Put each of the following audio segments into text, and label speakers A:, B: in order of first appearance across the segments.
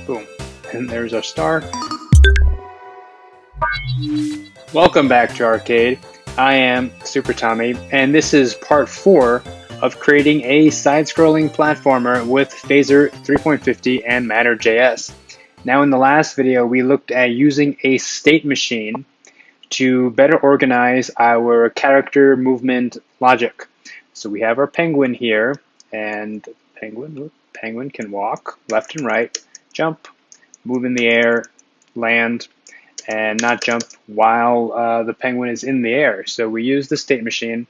A: Boom. And there's our star. Welcome back to Arcade. I am Super Tommy, and this is part 4 of creating a side-scrolling platformer with Phaser 3.50 and Matterjs. Now in the last video, we looked at using a state machine to better organize our character movement logic. So we have our penguin here, and penguin can walk left and right, jump, move in the air, land, and not jump while the penguin is in the air. So we use the state machine.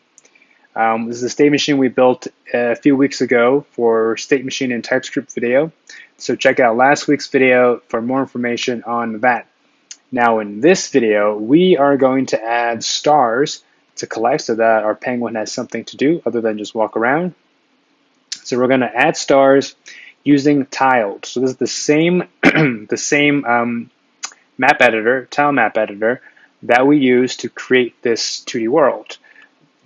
A: This is a state machine we built a few weeks ago for state machine and TypeScript video. So check out last week's video for more information on that. Now in this video, we are going to add stars to collect so that our penguin has something to do other than just walk around. So we're going to add stars using tiled. So this is the same map editor, tile map editor, that we use to create this 2D world,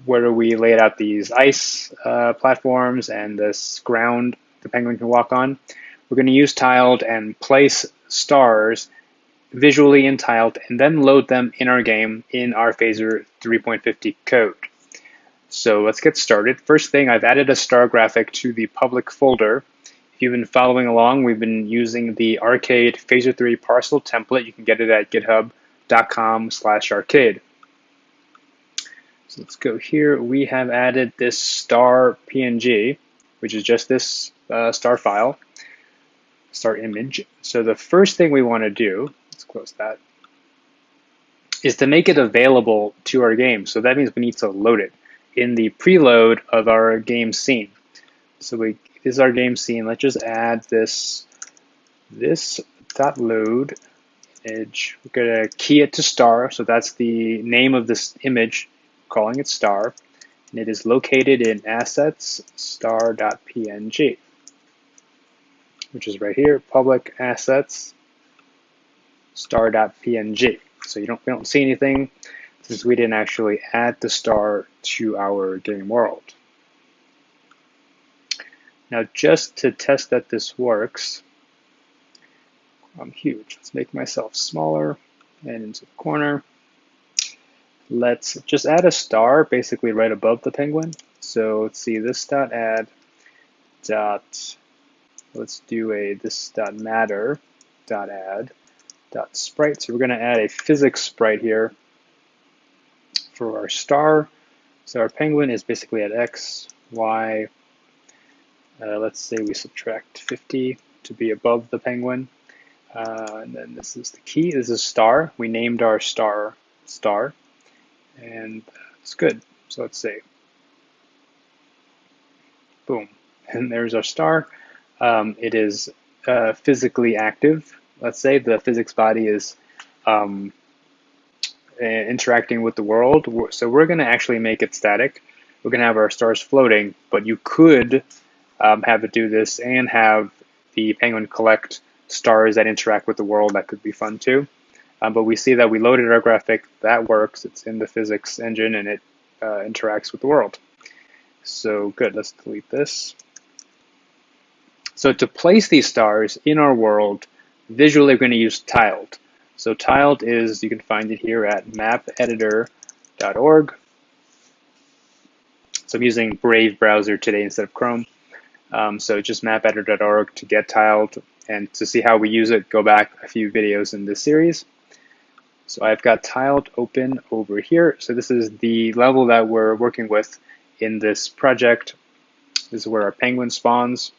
A: where we laid out these ice platforms and this ground the penguin can walk on. We're going to use tiled and place stars visually in tiled and then load them in our game in our Phaser 3.50 code. So let's get started. First thing, I've added a star graphic to the public folder. If you've been following along, we've been using the Arcade Phaser 3 parcel template. You can get it at github.com/arcade. So let's go here. We have added this star PNG, which is just this star file, star image. So the first thing we want to do, let's close that, is to make it available to our game. So that means we need to load it in the preload of our game scene. So this is our game scene. Let's just add this .load image. We're going to key it to star. So that's the name of this image, calling it star. And it is located in assets star.png, which is right here, public assets star.png. So we don't see anything since we didn't actually add the star to our game world. Now, just to test that this works, I'm huge. Let's make myself smaller and into the corner. Let's just add a star basically right above the penguin. So let's see, this .add dot, let's do this .matter .add .sprite. So we're going to add a physics sprite here for our star. So our penguin is basically at X, Y. Let's say we subtract 50 to be above the penguin. And then this is the key. This is star. We named our star. And it's good. So let's say, boom. And there's our star. It is physically active. Let's say the physics body is interacting with the world. So we're going to actually make it static. We're going to have our stars floating, but you could have it do this and have the penguin collect stars that interact with the world. That could be fun too. But we see that we loaded our graphic. That works. It's in the physics engine and it interacts with the world. So good. Let's delete this. So to place these stars in our world, visually we're going to use tiled. So tiled is, you can find it here at mapeditor.org. So I'm using Brave browser today instead of Chrome. So just mapeditor.org to get tiled, and to see how we use it, go back a few videos in this series. So I've got tiled open over here. So this is the level that we're working with in this project. This is where our penguin spawns.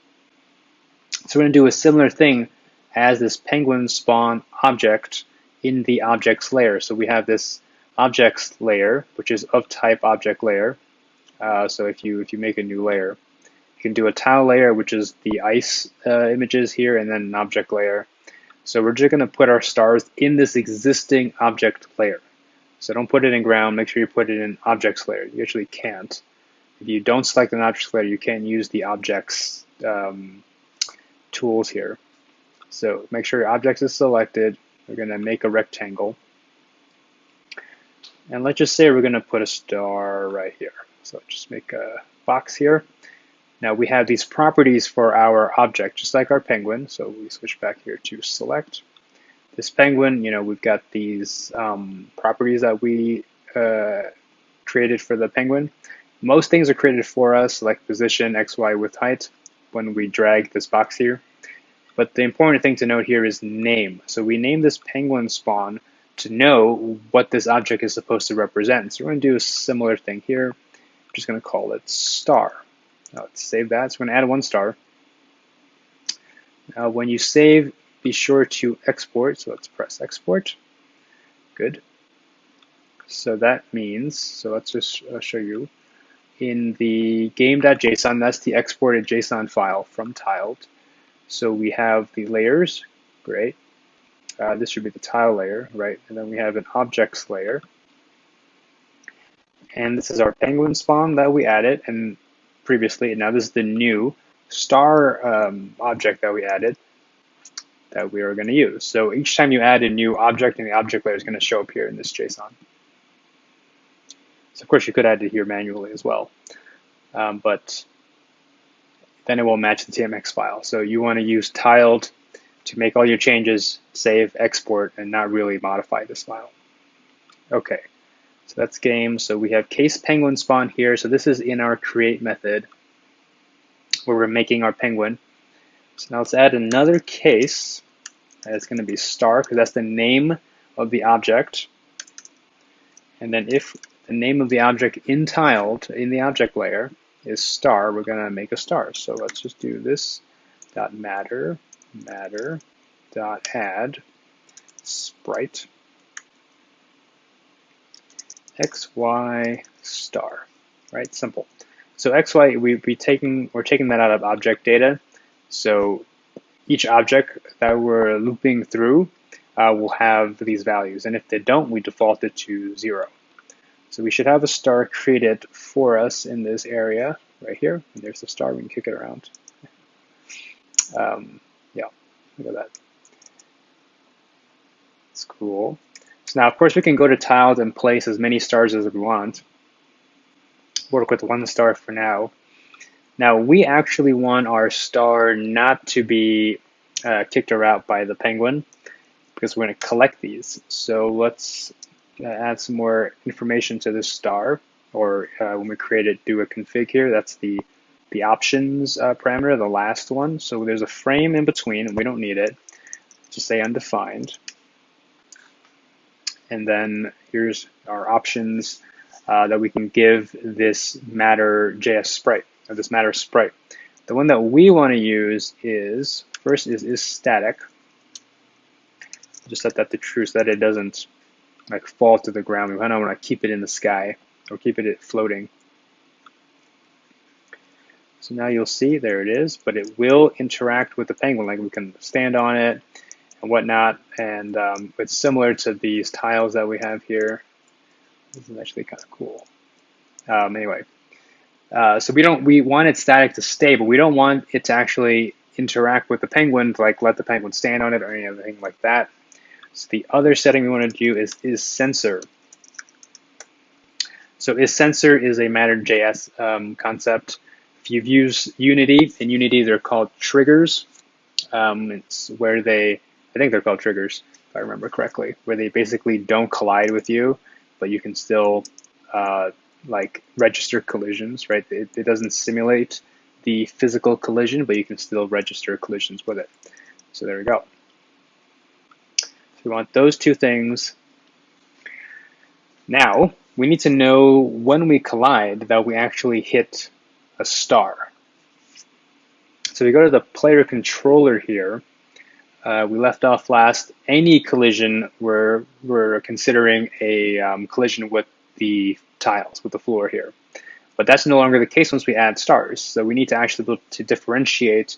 A: So we're going to do a similar thing as this penguin spawn object in the objects layer. So we have this objects layer, which is of type object layer. So if you make a new layer, you can do a tile layer, which is the ice images here, and then an object layer. So we're just going to put our stars in this existing object layer. So don't put it in ground. Make sure you put it in objects layer. You actually can't. If you don't select an objects layer, you can't use the objects tools here. So make sure your objects is selected. We're going to make a rectangle. And let's just say we're going to put a star right here. So just make a box here. Now we have these properties for our object, just like our penguin. So we switch back here to select. This penguin, we've got these properties that we created for the penguin. Most things are created for us, like position, x, y, width, height, when we drag this box here. But the important thing to note here is name. So we name this penguin spawn to know what this object is supposed to represent. So we're going to do a similar thing here. I'm just going to call it star. Now let's save that. So we're going to add 1 star. Now when you save, be sure to export. So let's press export. Good. So that means, so let's just show you. In the game.json, that's the exported JSON file from tiled. So we have the layers, great. This should be the tile layer, right? And then we have an objects layer. And this is our penguin spawn that we added and previously. Now this is the new star object that we added that we are going to use. So each time you add a new object in the object layer is going to show up here in this JSON. So of course you could add it here manually as well, but then it will match the TMX file. So you want to use tiled to make all your changes, save, export, and not really modify this file. Okay, so that's game. So we have case penguin spawn here. So this is in our create method where we're making our penguin. So now let's add another case. It's going to be star because that's the name of the object. And then if the name of the object in tiled in the object layer is star, we're going to make a star. So let's just do this dot matter dot add sprite xy star, right? Simple. So xy, we're taking that out of object data. So each object that we're looping through will have these values, and if they don't, we default it to 0. So we should have a star created for us in this area right here. And there's the star. We can kick it around. Yeah, look at that. It's cool. So now, of course, we can go to tiled and place as many stars as we want. Work with 1 star for now. Now, we actually want our star not to be kicked or out by the penguin because we're going to collect these. So let's add some more information to this star, or when we create it, do a config here. That's the options parameter, the last one. So there's a frame in between, and we don't need it. Just say undefined. And then here's our options that we can give this Matterjs sprite, or this Matter sprite. The one that we want to use is, first is static. Just set that to true so that it doesn't like fall to the ground. We kind of want to keep it in the sky or keep it floating. So now you'll see there it is, but it will interact with the penguin. Like we can stand on it and whatnot, and it's similar to these tiles that we have here. This is actually kind of cool. Anyway, so we want it static to stay, but we don't want it to actually interact with the penguin, to like let the penguin stand on it or anything like that. So the other setting we want to do is sensor. So isSensor is a Matterjs concept. If you've used Unity, in Unity they're called triggers. It's where I think they're called triggers, if I remember correctly, where they basically don't collide with you, but you can still like register collisions, right? It doesn't simulate the physical collision, but you can still register collisions with it. So there we go. So we want those two things. Now, we need to know when we collide that we actually hit a star. So we go to the player controller here. We left off last. Any collision, we're considering a collision with the tiles, with the floor here. But that's no longer the case once we add stars. So we need to actually be able to differentiate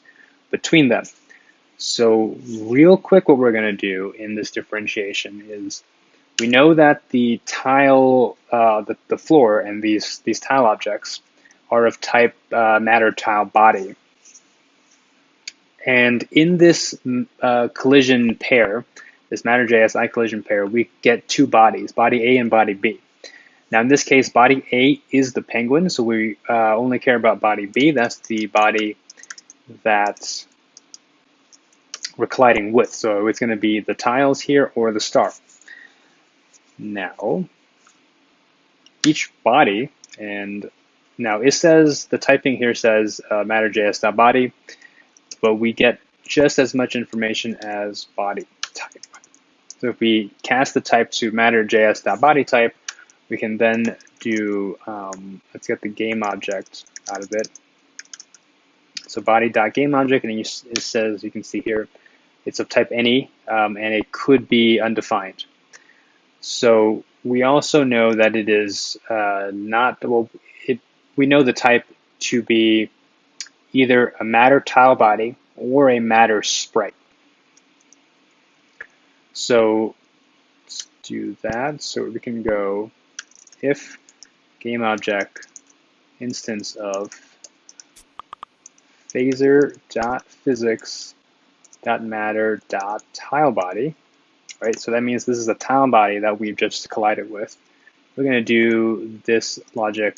A: between them. So real quick, what we're going to do in this differentiation is we know that the tile, the floor and these tile objects are of type matter tile body. And in this collision pair, this Matterjs I collision pair, we get 2 bodies, body A and body B. Now in this case, body A is the penguin, so we only care about body B. That's the body that we're colliding with. So it's going to be the tiles here or the star. Now, each body, and now it says, the typing here says Matterjs.body, but we get just as much information as body type. So if we cast the type to Matterjs.body type, we can then do, let's get the game object out of it. So body.gameObject, and it says, you can see here, it's of type any, and it could be undefined. So we also know that it is not, well, we know the type to be either a matter tile body or a matter sprite. So let's do that. So we can go if gameObject instance of phaser.physics.matter.tilebody, right? So that means this is a tile body that we've just collided with. We're going to do this logic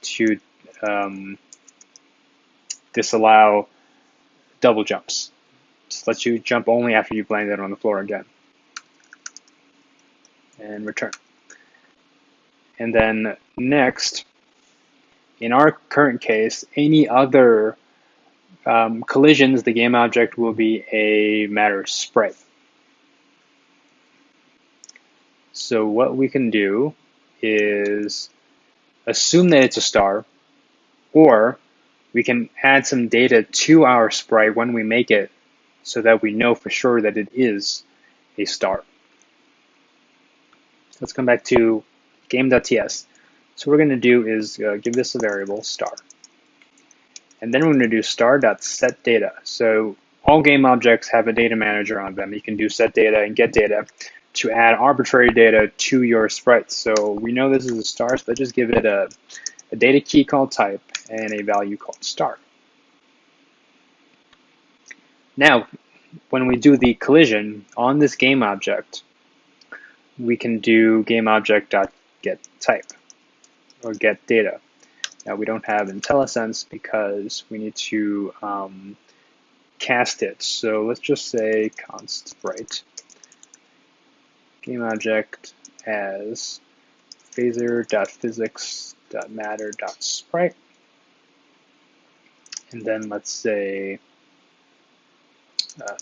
A: to disallow double jumps. Just let you jump only after you've landed on the floor again. And return. And then next, in our current case, any other collisions, the game object will be a matter sprite. So what we can do is assume that it's a star, or we can add some data to our sprite when we make it so that we know for sure that it is a star. Let's come back to game.ts. So what we're going to do is give this a variable star. And then we're going to do star.setData. So all game objects have a data manager on them. You can do set data and get data to add arbitrary data to your sprite. So we know this is a star, so let's just give it a data key called type and a value called star. Now, when we do the collision on this game object, we can do gameObject.getType or get data. Now we don't have IntelliSense because we need to cast it. So let's just say const sprite gameObject as phaser.physics.matter.sprite, and then let's say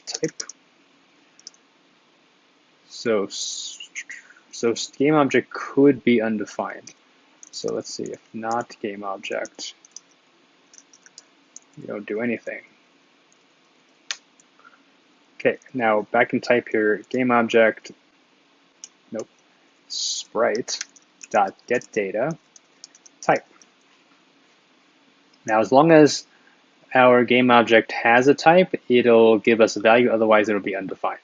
A: type. So game object could be undefined. So let's see, if not game object, you don't do anything. Okay, now back in type here, game object, nope, sprite dot get data type. Now as long as our game object has a type, it'll give us a value, otherwise it'll be undefined.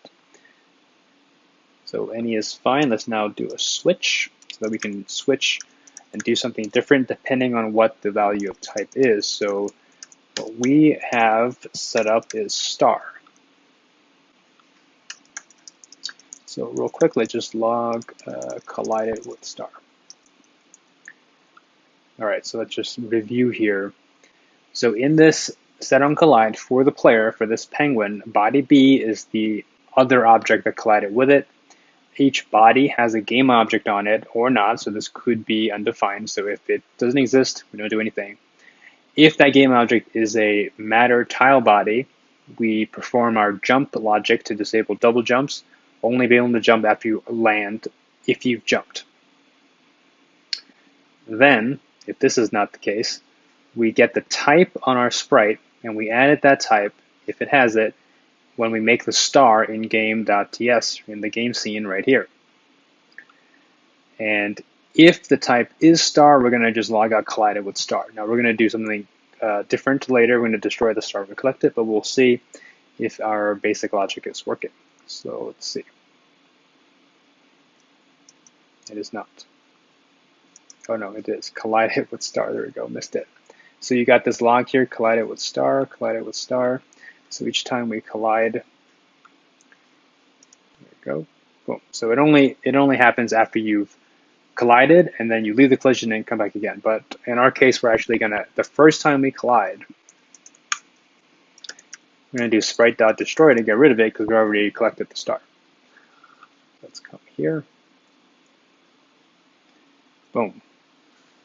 A: So any is fine. Let's now do a switch so that we can switch and do something different depending on what the value of type is. So what we have set up is star. So real quick, let's just log collided with star. All right, so let's just review here. So in this set on collide for the player, for this penguin, body B is the other object that collided with it. Each body has a game object on it or not, so this could be undefined. So if it doesn't exist, we don't do anything. If that game object is a matter tile body, we perform our jump logic to disable double jumps, only be able to jump after you land if you've jumped. Then, if this is not the case, we get the type on our sprite and we added that type, if it has it, when we make the star in game.ts in the game scene right here. And if the type is star, we're going to just log out collided with star. Now we're going to do something different later. We're going to destroy the star we collected, but we'll see if our basic logic is working. So let's see. It is not. Oh no, it is. Collided with star. There we go. Missed it. So you got this log here, collided with star, collided with star. So each time we collide, there we go, boom. So it only happens after you've collided, and then you leave the collision and come back again. But in our case, we're actually gonna, the first time we collide, we're gonna do sprite.destroy to get rid of it because we already collected the star. Let's come here. Boom.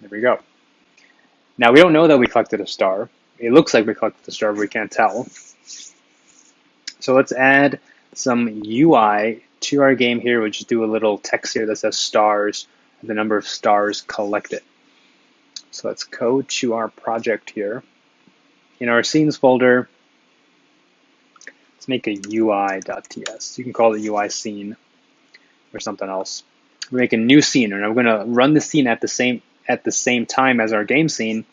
A: There we go. Now we don't know that we collected a star. It looks like we collected a star, but we can't tell. So let's add some UI to our game here. We'll just do a little text here that says stars, and the number of stars collected. So let's go to our project here. In our scenes folder, let's make a UI.ts. You can call it UI scene or something else. We make a new scene, and we're going to run the scene at the same time as our game scene,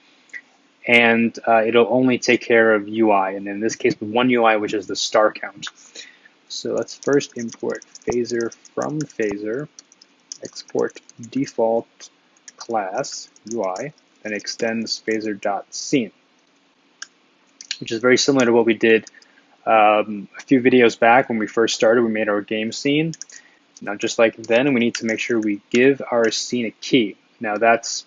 A: and it'll only take care of UI, and in this case, one UI, which is the star count. So let's first import phaser from phaser, export default class UI, and extends phaser.scene, which is very similar to what we did a few videos back when we first started. We made our game scene. Now, just like then, we need to make sure we give our scene a key. Now, that's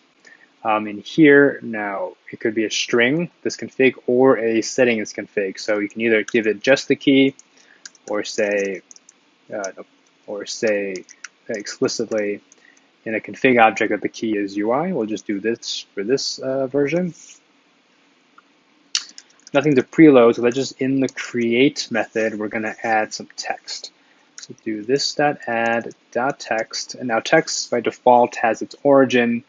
A: in here. Now, it could be a string, this config, or a settings config. So you can either give it just the key, or say explicitly in a config object that the key is UI. We'll just do this for this version. Nothing to preload, so let's just in the create method, we're going to add some text. So do this.add.text, and now text by default has its origin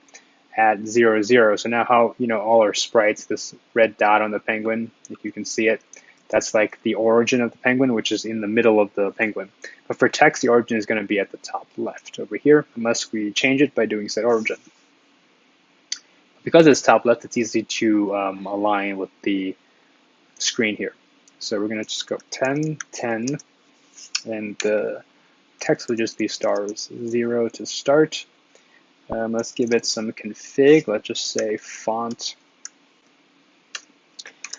A: at 0, 0. So now how, all our sprites, this red dot on the penguin, if you can see it, that's like the origin of the penguin, which is in the middle of the penguin. But for text, the origin is going to be at the top left over here, unless we change it by doing set origin. Because it's top left, it's easy to align with the screen here. So we're going to just go 10, 10, and the text will just be stars 0 to start. Let's give it some config. Let's just say font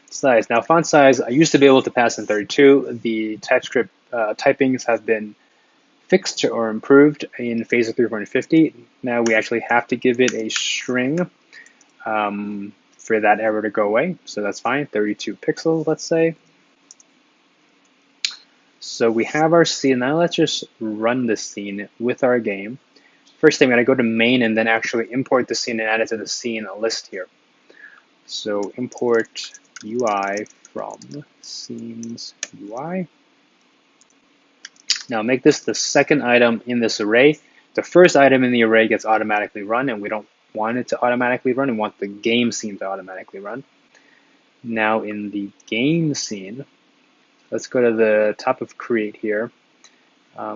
A: size. Now, font size, I used to be able to pass in 32. The TypeScript typings have been fixed or improved in Phaser 3.50. Now we actually have to give it a string for that error to go away. So that's fine, 32 pixels, let's say. So we have our scene. Now let's just run the scene with our game. First thing, I'm going to go to main and then actually import the scene and add it to the scene list here. So import UI from scenes UI. Now make this the second item in this array. The first item in the array gets automatically run, and we don't want it to automatically run. We want the game scene to automatically run. Now in the game scene, let's go to the top of create here.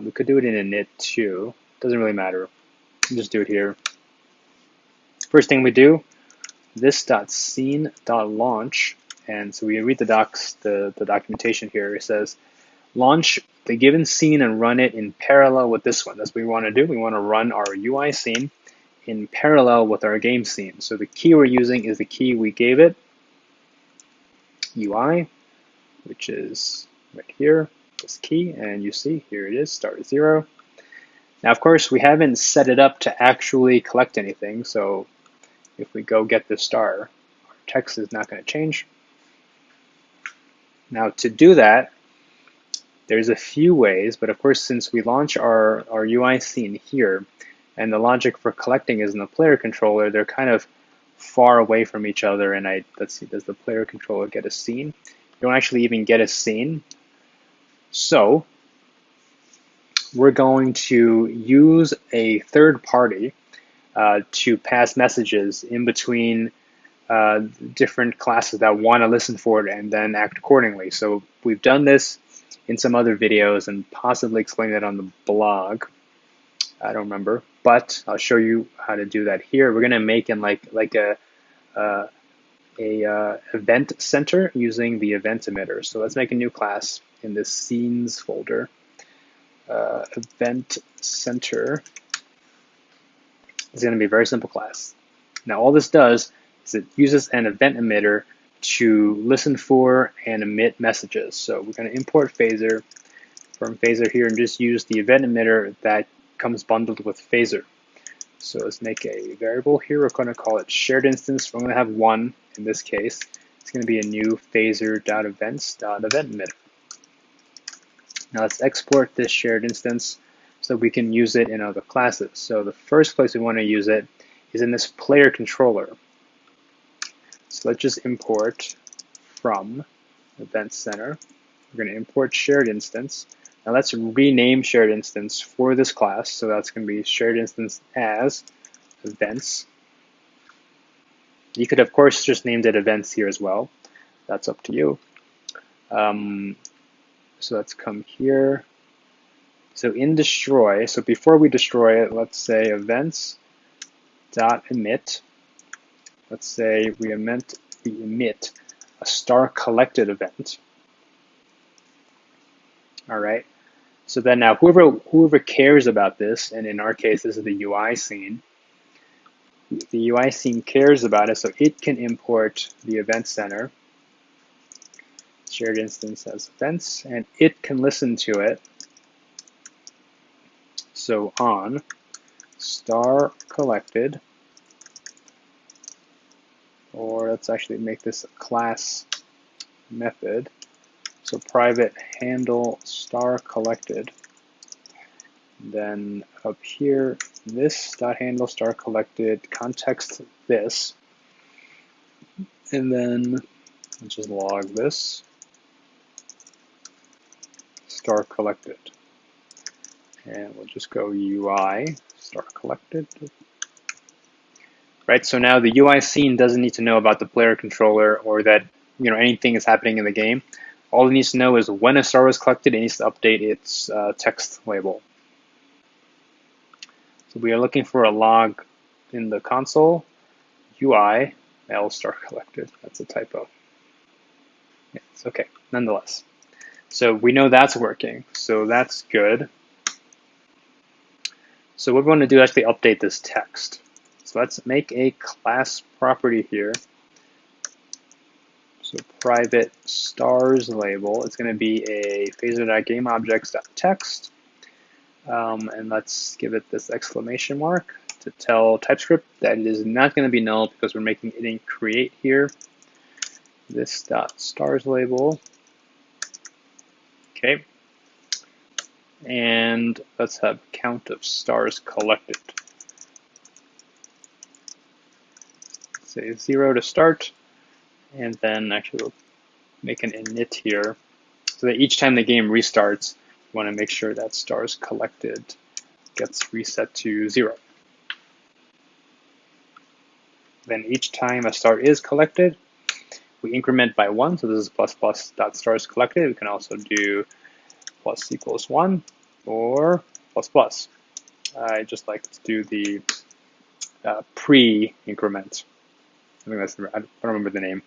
A: We could do it in init too. Doesn't really matter. Just do it here. First thing we do, this.scene.launch, and so we read the docs, the documentation here. It says launch the given scene and run it in parallel with this one. That's what we want to do. We want to run our UI scene in parallel with our game scene. So the key we're using is the key we gave it, UI, which is right here, this key, and you see here it is, start 0. Now, of course, we haven't set it up to actually collect anything, so if we go get the star, our text is not going to change. Now, to do that, there's a few ways, but of course, since we launch our UI scene here, and the logic for collecting is in the player controller, they're kind of far away from each other, and let's see, does the player controller get a scene? You don't actually even get a scene. So we're going to use a third party to pass messages in between different classes that want to listen for it and then act accordingly. So we've done this in some other videos and possibly explained it on the blog. I don't remember, but I'll show you how to do that here. We're going to make in like a event center using the event emitter. So let's make a new class in this scenes folder. Event center is going to be a very simple class. Now all this does is it uses an event emitter to listen for and emit messages. So we're going to import phaser from phaser here and just use the event emitter that comes bundled with phaser. So let's make a variable here. We're going to call it shared instance. We're going to have one in this case. It's going to be a new phaser.events.event emitter. Now let's export this shared instance so we can use it in other classes. So the first place we want to use it is in this player controller. So let's just import from Event Center. We're going to import shared instance. Now let's rename shared instance for this class. So that's going to be shared instance as events. You could, of course, just name it events here as well. That's up to you. So let's come here. So in destroy, so before we destroy it, let's say events.emit. Let's say we emit a star collected event. All right. So then now whoever cares about this, and in our case this is the UI scene. The UI scene cares about it, so it can import the event center shared instance as events, and it can listen to it. So on star collected, or let's actually make this a class method. So private handle star collected. Then up here, this dot handle star collected context this, and then let's just log this star collected, and we'll just go UI star collected. Right. So now the UI scene doesn't need to know about the player controller or that anything is happening in the game. All it needs to know is when a star was collected, it needs to update its text label. So we are looking for a log in the console, UI, L star collected. That's a typo. Yeah, it's okay, nonetheless. So we know that's working, so that's good. So what we want to do is actually update this text. So let's make a class property here. So private stars label, it's going to be a phaser.gameObjects.text. And let's give it this exclamation mark to tell TypeScript that it is not going to be null because we're making it in create here. This dot stars label. Okay. And let's have count of stars collected. Say 0 to start, and then actually we'll make an init here so that each time the game restarts, we want to make sure that stars collected gets reset to 0. Then each time a star is collected, we increment by 1. So this is plus plus dot stars collected. We can also do plus equals 1 or plus plus. I just like to do the pre-increment. I think I don't remember the name,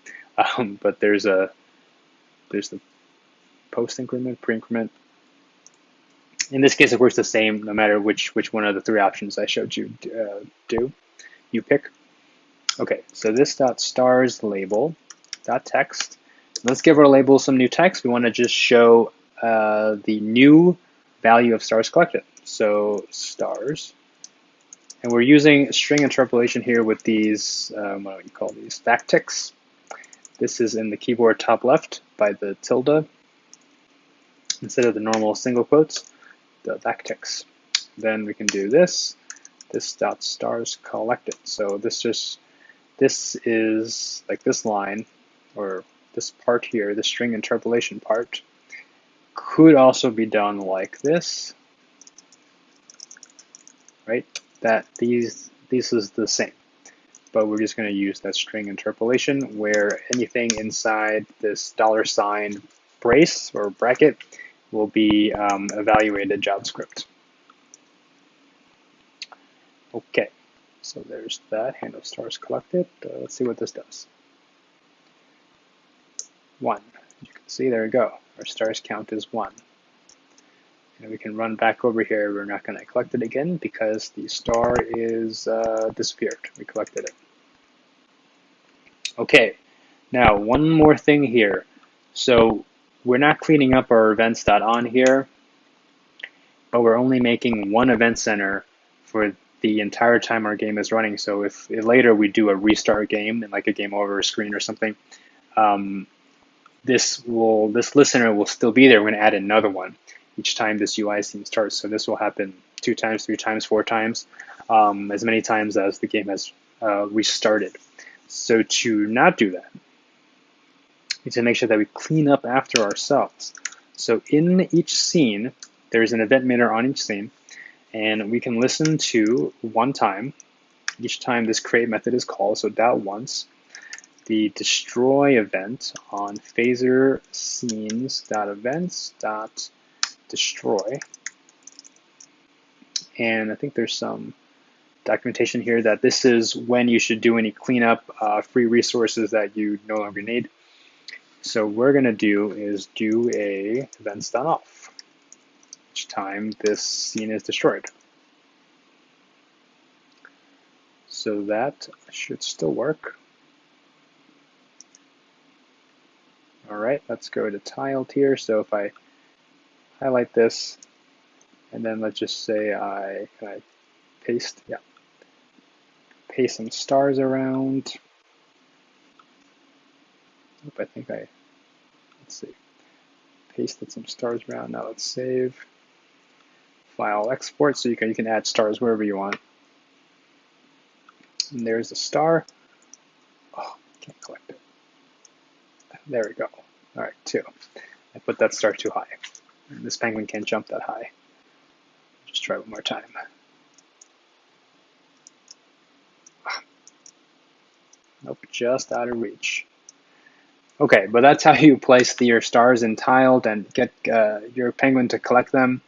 A: but there's the post-increment, pre-increment. In this case, it works the same no matter which one of the three options I showed you you pick. Okay, so this dot stars label dot text. Let's give our label some new text. We want to just show the new value of stars collected. So stars. And we're using string interpolation here with these, what do we call these, backticks. This is in the keyboard top left by the tilde instead of the normal single quotes, the backticks. Then we can do this dot stars collected. So this is like this line, or this part here, the string interpolation part, could also be done like this, right? That this is the same, but we're just going to use that string interpolation where anything inside this $ brace or bracket will be evaluated JavaScript. Okay, so there's that handle stars collected. Let's see what this does. 1. As you can see, there we go. Our stars count is 1. And we can run back over here. We're not going to collect it again because the star is disappeared. We collected it. Okay, now one more thing here. So we're not cleaning up our events.on here, but we're only making one event center for the entire time our game is running. So if later we do a restart game and like a game over screen or something, this listener will still be there. We're going to add another one each time this UI scene starts. So this will happen 2 times, 3 times, 4 times, as many times as the game has restarted. So to not do that, we need to make sure that we clean up after ourselves. So in each scene, there's an event meter on each scene, and we can listen to one time each time this create method is called. So .once, the destroy event on phaser scenes.events.destroy. And I think there's some documentation here that this is when you should do any cleanup, free resources that you no longer need. So what we're going to do is do a events.off each time this scene is destroyed. So that should still work. All right, let's go to tiled here. So if I highlight this, and then let's just say can I paste? Yeah. Paste some stars around. I think let's see. Pasted some stars around. Now let's save. File export, so you can add stars wherever you want. And there's the star. Oh, can't collect it. There we go. All right, 2. I put that star too high. And this penguin can't jump that high. Just try one more time. Nope, just out of reach. Okay, but that's how you place your stars in tiled and get your penguin to collect them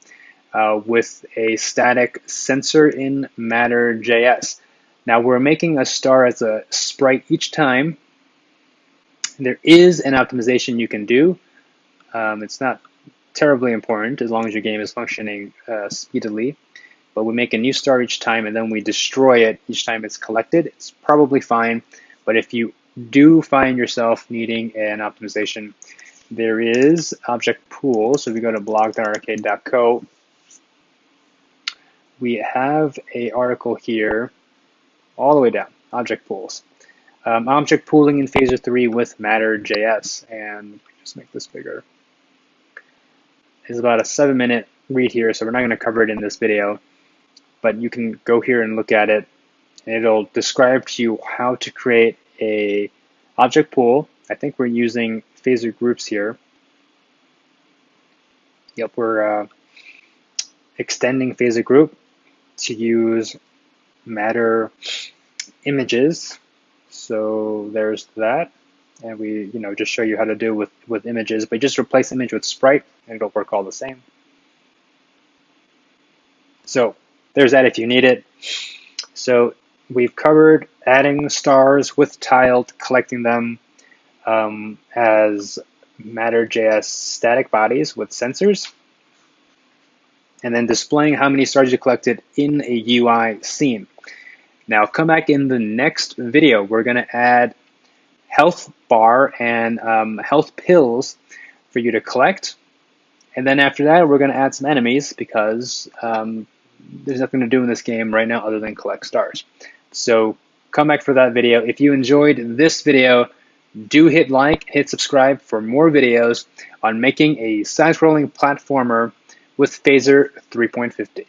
A: with a static sensor in Matterjs. Now we're making a star as a sprite each time. There is an optimization you can do. It's not terribly important as long as your game is functioning speedily. But we make a new star each time and then we destroy it each time it's collected. It's probably fine. But if you do find yourself needing an optimization, there is object pool. So if we go to blog.arcade.co, we have an article here all the way down, object pools. Object pooling in Phaser 3 with Matterjs, and just make this bigger. It's about a 7-minute read here, so we're not going to cover it in this video, but you can go here and look at it, and it'll describe to you how to create a object pool. I think we're using Phaser groups here. Yep, we're extending Phaser group to use Matter images. So there's that, and we just show you how to do with images, but just replace image with sprite and it'll work all the same. So there's that if you need it. So we've covered adding stars with tiled, collecting them as Matterjs static bodies with sensors, and then displaying how many stars you collected in a UI scene. Now come back in the next video. We're going to add health bar and health pills for you to collect. And then after that, we're going to add some enemies because there's nothing to do in this game right now other than collect stars. So come back for that video. If you enjoyed this video, do hit like, hit subscribe for more videos on making a side-scrolling platformer with Phaser 3.50.